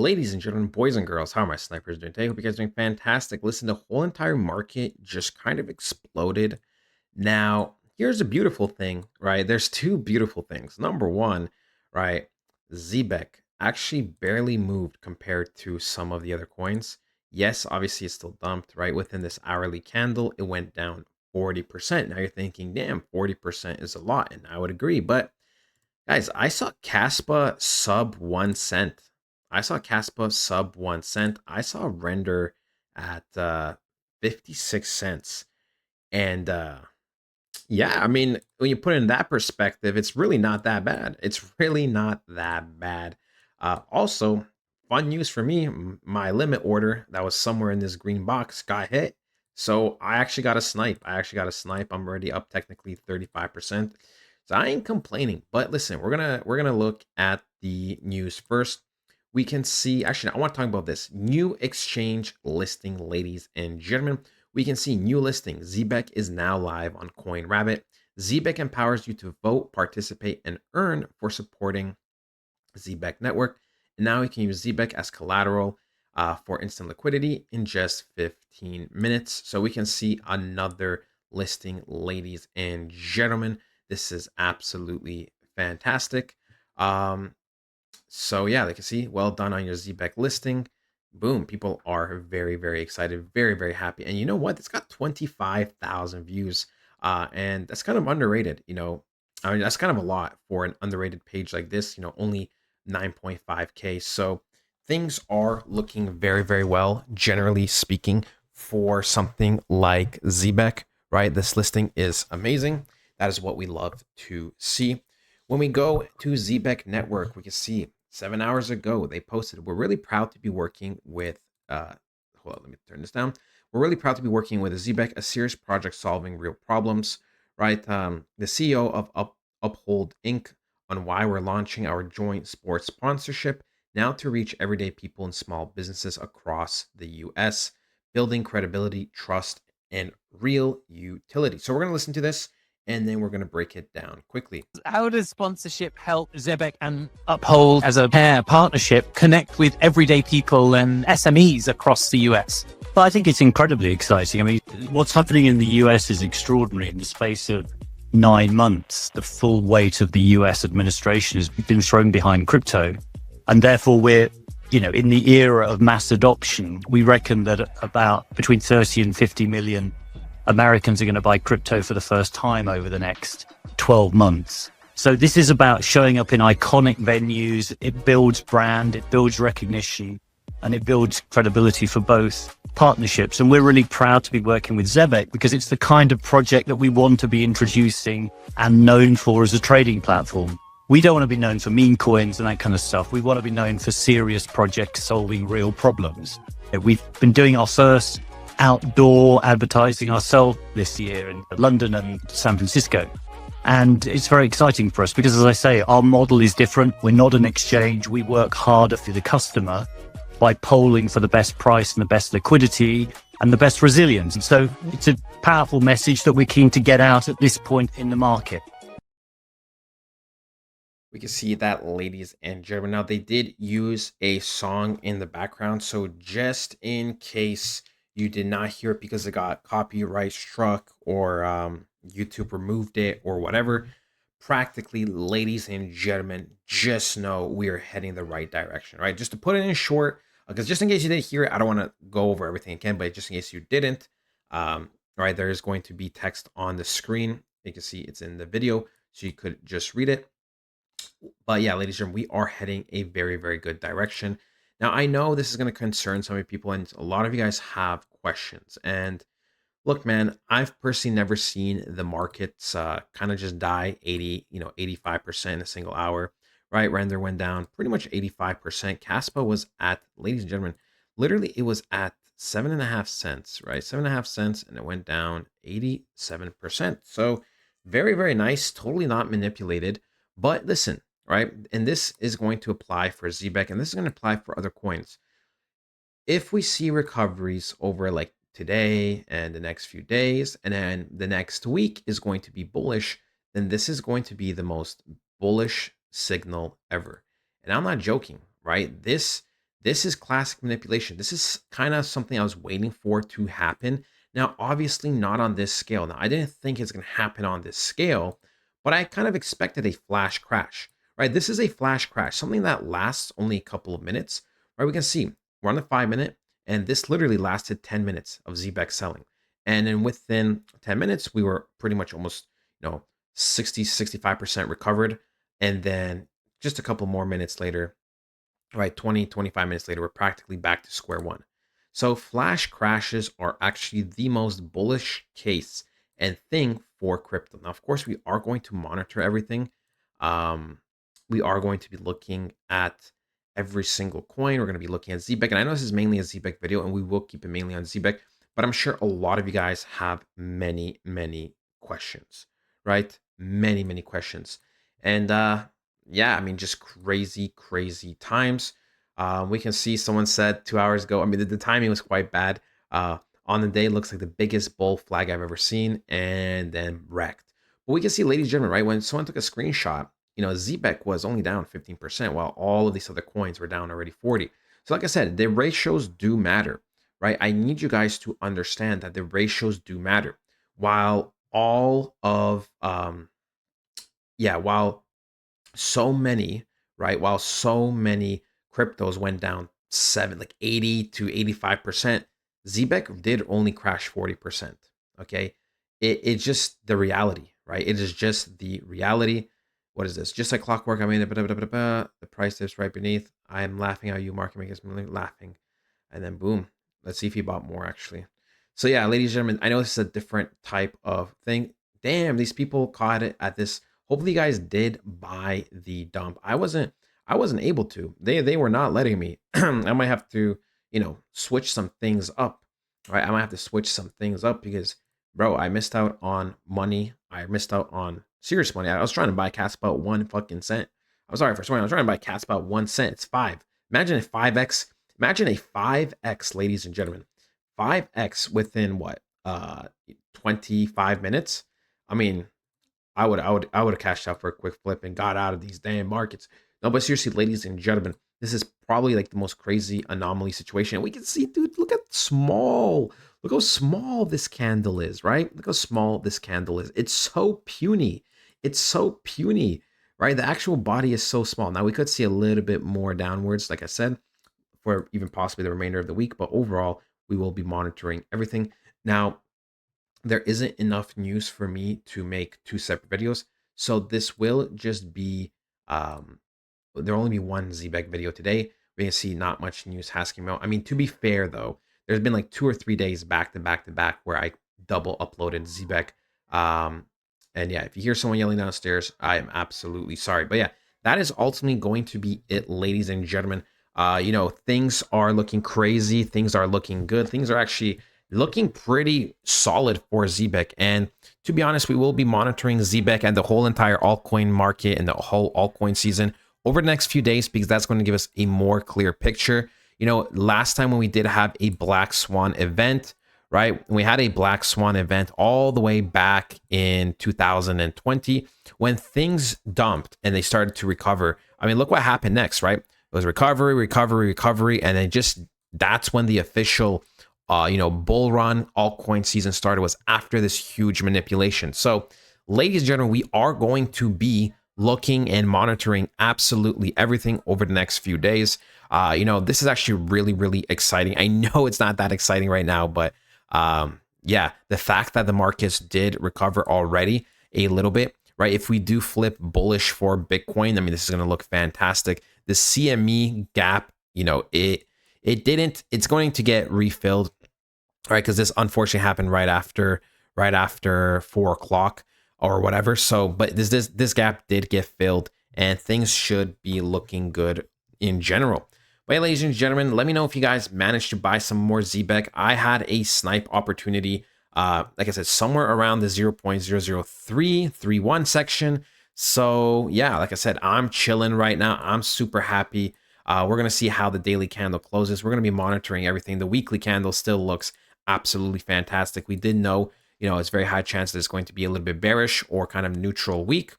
ladies and gentlemen, boys and girls, how are my snipers doing today? Hope you guys are doing fantastic. Listen, the whole entire market just kind of exploded. Now, here's a beautiful thing, right? There's two beautiful things. Number one, right? Zebec actually barely moved compared to some of the other coins. Yes, obviously it's still dumped, right? Within this hourly candle, it went down 40%. Now you're thinking, damn, 40% is a lot. And I would agree. But guys, I saw Caspa sub 1 cent. I saw Caspa sub 1 cent. I saw render at 56 cents. And yeah, I mean, when you put it in that perspective, it's really not that bad. It's really not that bad. Also, fun news for me, my limit order that was somewhere in this green box got hit. So I actually got a snipe. I'm already up technically 35%. So I ain't complaining. But listen, we're gonna look at the news first. We can see, actually, I want to talk about this new exchange listing, ladies and gentlemen. We can see new listing. Zebec is now live on CoinRabbit. Zebec empowers you to vote, participate, and earn for supporting Zebec network. And now you can use Zebec as collateral for instant liquidity in just 15 minutes. So we can see another listing, ladies and gentlemen. This is absolutely fantastic. So yeah, like you see, well done on your Zebec listing. Boom, people are very, very excited, very, very happy. And you know what? It's got 25,000 views. And that's kind of underrated, I mean, that's kind of a lot for an underrated page like this, only 9.5K. So things are looking very, very well, generally speaking, for something like Zebec, right? This listing is amazing. That is what we love to see. When we go to Zebec Network, we can see 7 hours ago they posted, "We're really proud to be working with." Hold on, let me turn this down. "We're really proud to be working with Zebec, a serious project solving real problems." Right, the CEO of Uphold Inc. on why we're launching our joint sports sponsorship now to reach everyday people and small businesses across the U.S., building credibility, trust, and real utility. So we're going to listen to this and then we're going to break it down quickly. How does sponsorship help Zebec and Uphold as a pair partnership connect with everyday people and SMEs across the US? Well, I think it's incredibly exciting. I mean, what's happening in the US is extraordinary. In the space of 9 months, the full weight of the US administration has been thrown behind crypto. And therefore, we're, in the era of mass adoption, we reckon that about between 30 and 50 million Americans are going to buy crypto for the first time over the next 12 months. So this is about showing up in iconic venues. It builds brand, it builds recognition, and it builds credibility for both partnerships. And we're really proud to be working with Zebec because it's the kind of project that we want to be introducing and known for as a trading platform. We don't want to be known for meme coins and that kind of stuff. We want to be known for serious projects solving real problems. We've been doing our first outdoor advertising ourselves this year in London and San Francisco. And it's very exciting for us because, as I say, our model is different. We're not an exchange. We work harder for the customer by polling for the best price and the best liquidity and the best resilience. And so it's a powerful message that we're keen to get out at this point in the market. We can see that, ladies and gentlemen. Now, they did use a song in the background. So just in case you did not hear it because it got copyright struck or YouTube removed it or whatever, practically, ladies and gentlemen, just know we are heading the right direction, right? Just to put it in short, because just in case you didn't hear it, I don't want to go over everything again, but just in case you didn't, right, there is going to be text on the screen. You can see it's in the video, so you could just read it. But yeah, ladies and gentlemen, we are heading a very, very good direction. Now, I know this is going to concern some people, and a lot of you guys have questions. And look, man, I've personally never seen the markets kind of just die 85% in a single hour, right? Render went down pretty much 85%. Caspa was at, ladies and gentlemen, literally it was at 7.5 cents, right? 7.5 cents, and it went down 87%. So very, very nice, totally not manipulated. But listen, right? And this is going to apply for Zebec, and this is going to apply for other coins. If we see recoveries over like today and the next few days, and then the next week is going to be bullish, then this is going to be the most bullish signal ever. And I'm not joking, right? This this is classic manipulation. This is kind of something I was waiting for to happen. Now, obviously not on this scale. Now, I didn't think it's going to happen on this scale, but I kind of expected a flash crash, right? This is a flash crash, something that lasts only a couple of minutes, right? We can see we're on the 5 minute, and this literally lasted 10 minutes of Zebec selling. And then within 10 minutes, we were pretty much almost, 60, 65% recovered. And then just a couple more minutes later, right, 20, 25 minutes later, we're practically back to square one. So flash crashes are actually the most bullish case and thing for crypto. Now, of course, we are going to monitor everything. Um, we are going to be looking at every single coin. We're going to be looking at Zebec. And I know this is mainly a Zebec video, and we will keep it mainly on Zebec, but I'm sure a lot of you guys have many, many questions, right? Many, many questions. And yeah, I mean, just crazy, crazy times. We can see someone said 2 hours ago. I mean, the timing was quite bad. On the day, it looks like the biggest bull flag I've ever seen, and then wrecked. But we can see, ladies and gentlemen, right, when someone took a screenshot, Zbec was only down 15%, while all of these other coins were down already 40. So, like I said, the ratios do matter, right? I need you guys to understand that the ratios do matter. While all of, while so many, right? While so many cryptos went down like 80 to 85%, Zbec did only crash 40%. Okay. It's just the reality, right? It is just the reality. What is this? Just like clockwork. I mean, the price is right beneath. I am laughing at you, market makers laughing. And then boom. Let's see if he bought more actually. So yeah, ladies and gentlemen, I know this is a different type of thing. Damn, these people caught it at this. Hopefully you guys did buy the dump. I wasn't able to. They were not letting me. I might have to, switch some things up. Right? I might have to switch some things up because bro, I missed out on money. I missed out on serious money. I was trying to buy cats about 1 fucking cent. I'm sorry for swearing. I was trying to buy cats about 1 cent. It's five. Imagine a 5x. Imagine a 5x, ladies and gentlemen. 5x within what? 25 minutes. I mean, I would have cashed out for a quick flip and got out of these damn markets. No, but seriously, ladies and gentlemen, this is probably like the most crazy anomaly situation. We can see, dude, look how small this candle is, right? Look how small this candle is. It's so puny. It's so puny, right? The actual body is so small. Now we could see a little bit more downwards, like I said, for even possibly the remainder of the week, but overall, we will be monitoring everything. Now, there isn't enough news for me to make two separate videos. So this will just be, there'll only be one Zbec video today. We can see not much news has come out. I mean, to be fair though, there's been like 2 or 3 days back to back to back where I double uploaded Zbec. And yeah, if you hear someone yelling downstairs, I am absolutely sorry. But yeah, that is ultimately going to be it, ladies and gentlemen. Things are looking crazy. Things are looking good. Things are actually looking pretty solid for Zebec. And to be honest, we will be monitoring Zebec and the whole entire altcoin market and the whole altcoin season over the next few days, because that's going to give us a more clear picture. Last time when we did have a Black Swan event, right? We had a Black Swan event all the way back in 2020 when things dumped and they started to recover. I mean, look what happened next, right? It was recovery, recovery, recovery. And then that's when the official bull run altcoin season started, was after this huge manipulation. So, ladies and gentlemen, we are going to be looking and monitoring absolutely everything over the next few days. This is actually really, really exciting. I know it's not that exciting right now, but the fact that the markets did recover already a little bit, right? If we do flip bullish for Bitcoin, I mean, this is going to look fantastic. The CME gap, it's going to get refilled, right? Because this unfortunately happened right after 4 o'clock or whatever. So, but this gap did get filled, and things should be looking good in general. But yeah, ladies and gentlemen, let me know if you guys managed to buy some more Zebec. I had a snipe opportunity, like I said, somewhere around the 0.00331 section. So yeah, like I said, I'm chilling right now. I'm super happy. We're going to see how the daily candle closes. We're going to be monitoring everything. The weekly candle still looks absolutely fantastic. We did know, it's very high chance that it's going to be a little bit bearish or kind of neutral week.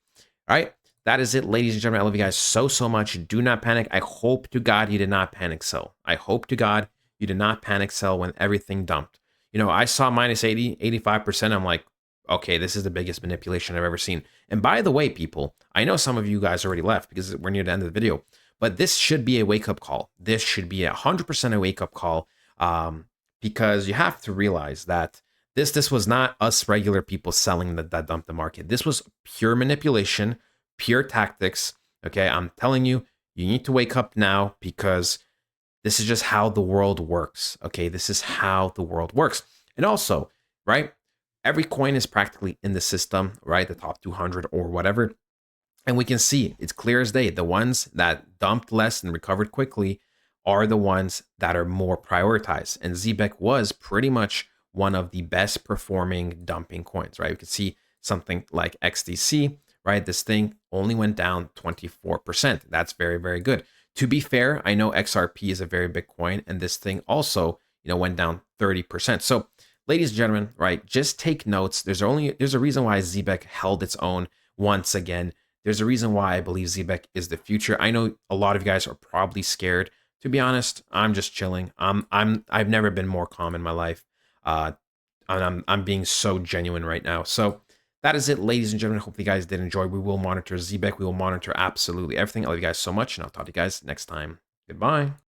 All right. that is it, ladies and gentlemen. I love you guys so, so much. Do not panic. I hope to God you did not panic sell. I hope to God you did not panic sell when everything dumped. You know, I saw minus 80, 85%. I'm like, okay, this is the biggest manipulation I've ever seen. And by the way, people, I know some of you guys already left because we're near the end of the video, but this should be a wake-up call. This should be 100% a wake-up call, because you have to realize that this was not us regular people selling that dumped the market. This was pure manipulation, pure tactics. Okay, I'm telling you, you need to wake up now because this is just how the world works. Okay, this is how the world works. And also, right, every coin is practically in the system, right? The top 200 or whatever. And we can see it's clear as day. The ones that dumped less and recovered quickly are the ones that are more prioritized. And Zebec was pretty much one of the best performing dumping coins, right? We can see something like XDC, right? This thing only went down 24%. That's very, very good. To be fair, I know XRP is a very big coin, and this thing also, went down 30%. So, ladies and gentlemen, right, just take notes. There's a reason why Zebec held its own once again. There's a reason why I believe Zebec is the future. I know a lot of you guys are probably scared. To be honest, I'm just chilling. I've never been more calm in my life. And I'm being so genuine right now. So that is it, ladies and gentlemen. Hope you guys did enjoy. We will monitor Zebec. We will monitor absolutely everything. I love you guys so much, and I'll talk to you guys next time. Goodbye.